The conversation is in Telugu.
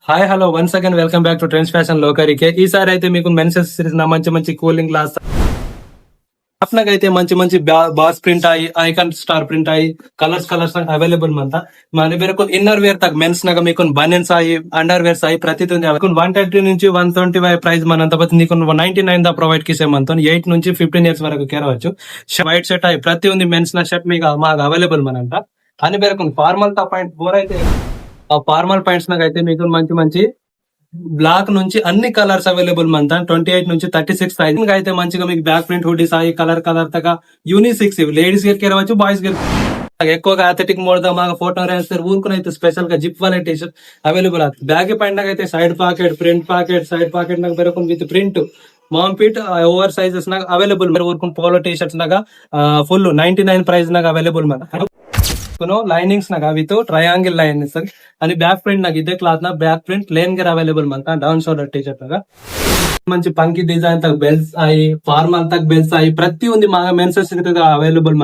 Hi hello once again welcome back to trends fashion లోకరికి. ఈసారి అయితే మీకు మెన్స్ సిరీస్ నా మంచి మంచి కూలింగ్ గ్లాస్ అయితే మంచి మంచి బాస్ ప్రింట్ అయ్యి ఐకాన్ స్టార్ ప్రింట్ అయ్యి కలర్స్ అవైలబుల్ మంత మన ಬೇರೆ ಇನ್ನರ್ ವೇರ್ ತಗ ಮೆನ್ಸ್ ನಾಗ మీకు బనియన్స్ అయ్యి అండర్ వేర్స్ అయ్యి ప్రతిదీ 130 నుంచి 125 ప్రైస్ మనంత బతి నీకు 99 దా ప్రొవైడ్ చేసే మనతో 8 నుంచి 15 ఇయర్స్ వరకు కేరవచ్చు. వైట్ షర్ట్ అయ్యి ప్రతి ఉంది మెన్స్ నా షర్ట్ మీకు మాకు అవైలబుల్ మనంట అని ಬೇರೆ ఫార్మల్ తా పాయింట్ 4 అయితే ఆ ఫార్మల్ పాయింట్స్ నాకు అయితే మీకు మంచి మంచి బ్లాక్ నుంచి అన్ని కలర్స్ అవైలబుల్ మంత 28 నుంచి 36 ప్రైస్ అయితే మంచిగా మీకు బ్యాక్ ప్రింట్ హుడీస్ అయ్యి కలర్ తగా యూనిసెక్స్ లేడీస్ కి కేరవచ్చు బాయ్స్ కి ఎక్కువగా అథెటిక్ మోడ్ దా మాకు ఫోటో రేస్తారు ఊరుకుని అయితే స్పెషల్ గా zip wallet T shirt available అవుతుంది. బ్యాగ్ పైన అయితే side pocket print pocket side pocket నాకు బెరకొని విత్ ప్రింట్ మామ్ ఫిట్ ఓవర్ సైజెస్ నాకు అవైలబుల్ ఊరుకుని పోలో టీ షర్ట్స్ నాగా ఫుల్ 99 ప్రైస్ నాకు అవైలబుల్ మన లైనింగ్స్ నాగా విత్ ట్రయాంగిల్ లైనింగ్స్ అని బ్యాక్ ప్రింట్ నాకు ఇదే క్లాత్ నా బ్యాక్ ప్రింట్ లేన్ గర్ అవైలబుల్ మన డౌన్ షోల్డర్ టీ షర్ట్ లాగా మంచి పంకీ డిజైన్ తగ్గ బెల్ట్స్ అయ్యి ఫార్మల్ తగ్గ బెల్ట్స్ అయ్యి ప్రతి ఉంది మా మెన్స్ అవైలబుల్